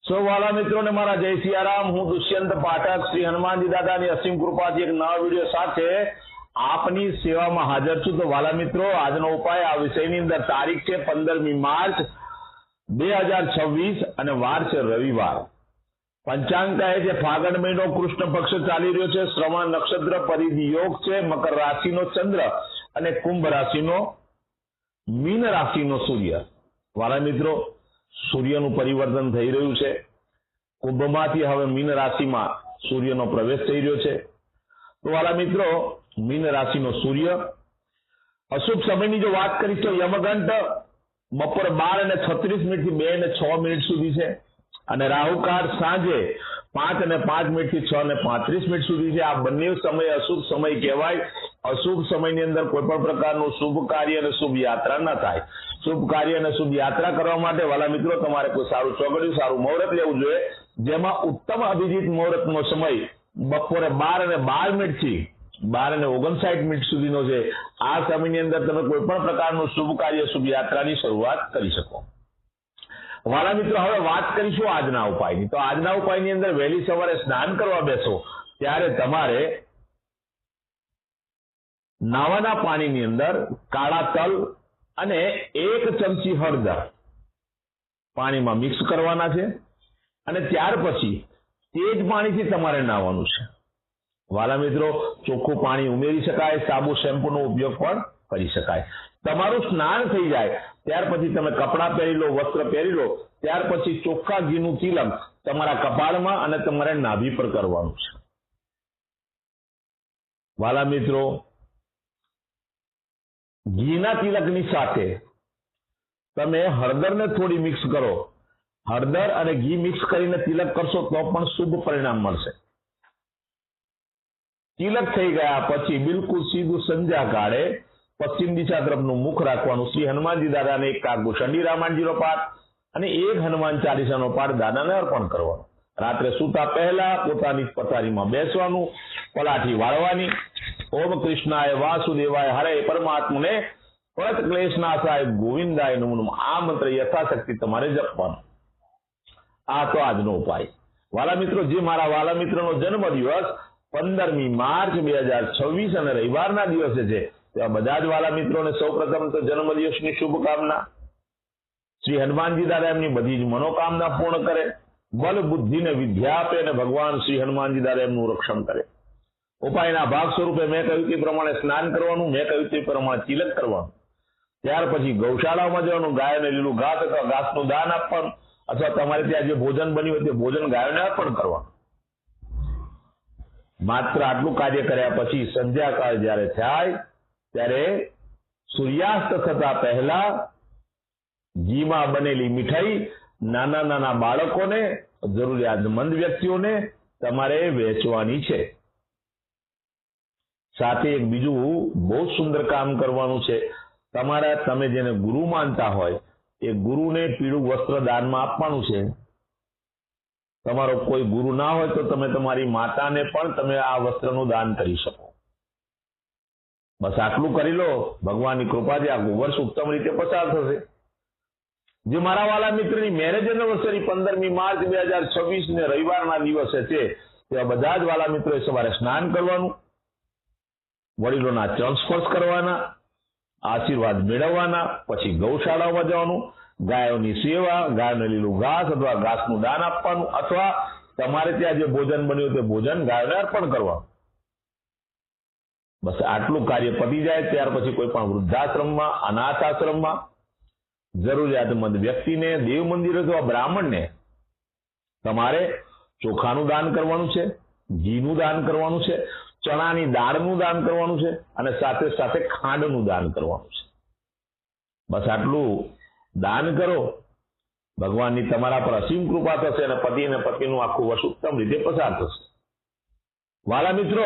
સૌ વાલા મિત્રોને મારા જય સિયારામ। હું દુષ્યંત પાઠક શ્રી હનુમાનજી દાદાની અસીમ કૃપાથી એક નવા વિડીયો સાથે આપની સેવામાં હાજર છું। તો વાલા મિત્રો, આજનો ઉપાય આ વિષયની અંદર તારીખ છે 15મી માર્ચ 2026 અને વાર છે રવિવાર। પંચાંગ કહે છે ફાગણ મહિનો કૃષ્ણ પક્ષ ચાલી રહ્યો છે। શ્રવણ નક્ષત્ર પરિધિ યોગ છે। મકર રાશિનો ચંદ્ર અને કુંભ રાશિનો મીન રાશિનો સૂર્ય। વાલા મિત્રો, સૂર્યનું પરિવર્તન થઈ રહ્યું છે। કુંભમાંથી હવે મીન રાશિમાં સૂર્યનો પ્રવેશ થઈ રહ્યો છે। તો વાલા મિત્રો, મીન રાશિનો સૂર્ય અશુભ સમયની જો વાત કરીશ તો યમઘંટ બપોરે 12:36 થી 2:06 સુધી છે અને રાહુકાળ સાંજે 5:05 થી 6:35 સુધી છે। આ બંને સમય અશુભ સમય કહેવાય। અશુભ સમયની અંદર કોઈ પણ પ્રકારનું શુભ કાર્ય અને શુભ યાત્રા ન થાય। શુભ કાર્ય અને શુભ યાત્રા કરવા માટે વાલા મિત્રો તમારે કોઈ સારું ચોગડિયું, સારું મુહૂર્ત લેવું જોઈએ, જેમાં ઉત્તમ અભિજીત મુહૂર્તનો સમય બપોરે 12:12 થી 12:59 સુધીનો છે। આ સમયની અંદર તમે કોઈ પણ પ્રકારનું શુભ કાર્ય, શુભ યાત્રાની શરૂઆત કરી શકો। વાલા મિત્રો, હવે વાત કરીશું આજના ઉપાયની। તો આજના ઉપાયની અંદર વહેલી સવારે સ્નાન કરવા બેસો ત્યારે તમારે નાવાના પાણીની અંદર કાળા તલ અને 1 ચમચી હળદર પાણીમાં મિક્સ કરવાના છે અને ત્યાર પછી તે જ પાણીથી તમારે નાહવાનું છે। વાલા મિત્રો, ચોખ્ખું પાણી ઉમેરી શકાય, સાબુ શેમ્પૂનો ઉપયોગ પણ કરી શકાય। તમારું સ્નાન થઈ જાય ત્યાર પછી તમે કપડાં પહેરી લો, વસ્ત્ર પહેરી લો, ત્યાર પછી ચોખ્ખા ઘીનું તિલક તમારા કપાળમાં અને તમારે નાભી પર કરવાનું છે। વાલા મિત્રો, ઘીના તિલકની સાથે તમે હળદરને થોડી મિક્સ કરો। હળદર અને ઘી મિક્સ કરીને તિલક કરશો તો પણ શુભ પરિણામ મળશે। તિલક થઈ ગયા પછી બિલકુલ સીધું સંધ્યા કાળે પશ્ચિમ દિશા તરફનું મુખ રાખવાનું। શ્રી હનુમાનજી દાદાને એક કાગુ ચંડી રામાયણજીનો પાઠ અને એક હનુમાન ચાલીસાનો પાઠ દાદાને અર્પણ કરવાનો। રાત્રે સૂતા પહેલા પોતાની પથારીમાં બેસવાનું, પલાઠી વાળવાની। ઓમ કૃષ્ણાય વાસુદેવાય હરે પરમાત્મને પરત ક્લેશનાશાય ગોવિંદાય નમો નમઃ આ મંત્ર યથાશક્તિ તમારે જપવાનો। આ તો આજનો ઉપાય। વાલા મિત્રો, જે મારા વાલા મિત્રનો જન્મદિવસ 15મી માર્ચ 2026 અને રવિવારના દિવસે છે તેવા બધા જ વાલા મિત્રોને સૌપ્રથમ તો જન્મદિવસની શુભકામના। શ્રી હનુમાનજી દાદા એમની બધી જ મનોકામના પૂર્ણ કરે, બલ બુદ્ધિ ને વિદ્યા આપે અને ભગવાન શ્રી હનુમાનજી દાદા એમનું રક્ષણ કરે। ઉપાયના ભાગ સ્વરૂપે મેં કહ્યું તે પ્રમાણે સ્નાન કરવાનું, મેં કહ્યું તે પ્રમાણે તિલક કરવાનું। ત્યાર પછી ગૌશાળામાં જવાનું, ગાયોને લીલું ઘાસ અથવા ઘાસનું દાન આપવાનું, અથવા તમારે ત્યાં જે ભોજન બન્યું હોય તે ભોજન ગાયોને અર્પણ કરવાનું। માત્ર આટલું કાર્ય કર્યા પછી સંધ્યાકાળ જ્યારે થાય ત્યારે સૂર્યાસ્ત થતા પહેલા ઘીમાં બનેલી મીઠાઈ નાના નાના બાળકોને, જરૂરિયાતમંદ વ્યક્તિઓને તમારે વહેંચવાની છે। સાથે એક બીજું બહુ સુંદર કામ કરવાનું છે। તમે જેને ગુરુ માનતા હોય એ ગુરુને પીળું વસ્ત્ર દાનમાં આપવાનું છે। તમારો કોઈ ગુરુ ના હોય તો તમે તમારી માતાને પણ તમે આ વસ્ત્રનું દાન કરી શકો। બસ આટલું કરી લો, ભગવાનની કૃપાથી આખું વર્ષ ઉત્તમ રીતે પસાર થશે। જે મારા વાલા મિત્રની મેરેજ એનિવર્સરી 15મી માર્ચ 2026 ને રવિવારના દિવસે છે તેવા બધા જ વાલા મિત્રોએ સવારે સ્નાન કરવાનું, વડીલોના ચરણ સ્પર્શ કરવાના, આશીર્વાદ મેળવવાના, પછી ગૌશાળામાં જવાનું, ગાયોની સેવા, ગાયોને લીલું ઘાસ અથવા ઘાસનું દાન આપવાનું, અથવા તમારે ત્યાં જે ભોજન બન્યું તે ભોજન ગાયોને અર્પણ કરવાનું। બસ આટલું કાર્ય પતી જાય ત્યાર પછી કોઈ પણ વૃદ્ધાશ્રમમાં, અનાથ આશ્રમમાં જરૂરિયાતમંદ વ્યક્તિને, દેવ મંદિર અથવા બ્રાહ્મણને તમારે ચોખાનું દાન કરવાનું છે, ઘીનું દાન કરવાનું છે, ચણાની દાળનું દાન કરવાનું છે અને સાથે સાથે ખાંડનું દાન કરવાનું છે। બસ આટલું દાન કરો, ભગવાનની તમારા પર અસીમ કૃપા થશે અને પતિ અને પત્નીનું આખું વર્ષ ઉત્તમ રીતે પસાર થશે। વાલા મિત્રો,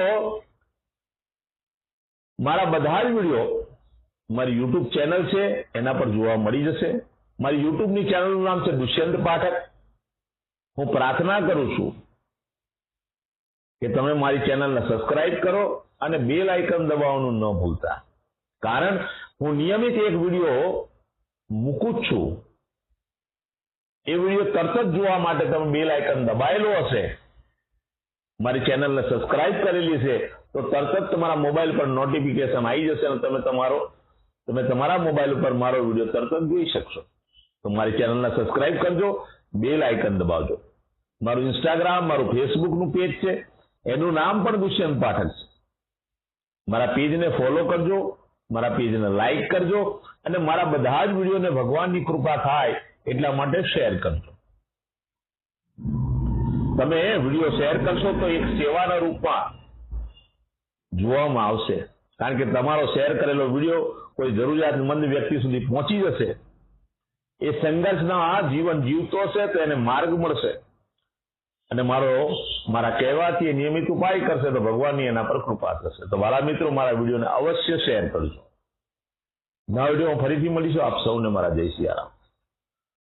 મારા બધા જ વિડીયો મારી યુટ્યુબ ચેનલ છે એના પર જોવા મળી જશે। મારી યુટ્યુબની ચેનલનું નામ છે દુષ્યંત પાઠક। હું પ્રાર્થના કરું છું કે તમે મારી ચેનલને સબસ્ક્રાઇબ કરો અને બેલ આઇકન દબાવવાનું ન ભૂલતા, કારણ હું નિયમિત એક વિડીયો મૂકું જ છું એ વિડીયો તરત જ જોવા માટે તમે બેલ આઇકન દબાયેલો હશે, મારી ચેનલને સબસ્ક્રાઇબ કરેલી છે, તો તરત જ તમારા મોબાઈલ પર નોટિફિકેશન આવી જશે અને તમે તમારા મોબાઈલ ઉપર મારો વિડીયો તરત જ જોઈ શકશો. તો મારી ચેનલને સબસ્ક્રાઇબ કરજો, બેલ આઇકન દબાવજો. મારું ઇન્સ્ટાગ્રામ, મારું ફેસબુકનું પેજ છે, એનું નામ પણ દુષ્યંત પાઠક છે. મારા પેજને ફોલો કરજો, મારા પેજને લાઈક કરજો અને મારા બધા જ વિડીયોને ભગવાનની કૃપા થાય એટલા માટે શેર કરજો. તમે વિડીયો શેર કરશો તો એક સેવાના રૂપમાં જોવામાં આવશે, કારણ કે તમારો શેર કરેલો વિડીયો કોઈ જરૂરિયાતમંદ વ્યક્તિ સુધી પહોંચી જશે. એ સંઘર્ષના જીવન જીવતો હશે તો એને માર્ગ મળશે અને મારા કહેવાથી નિયમિત ઉપાય કરશે તો ભગવાનની એના પર કૃપા થશે. તો મારા મિત્રો, મારા વિડીયોને અવશ્ય શેર કરજો. નવા વિડીયો ફરીથી મળીશું. આપ સૌને મારા જય સિયારામ.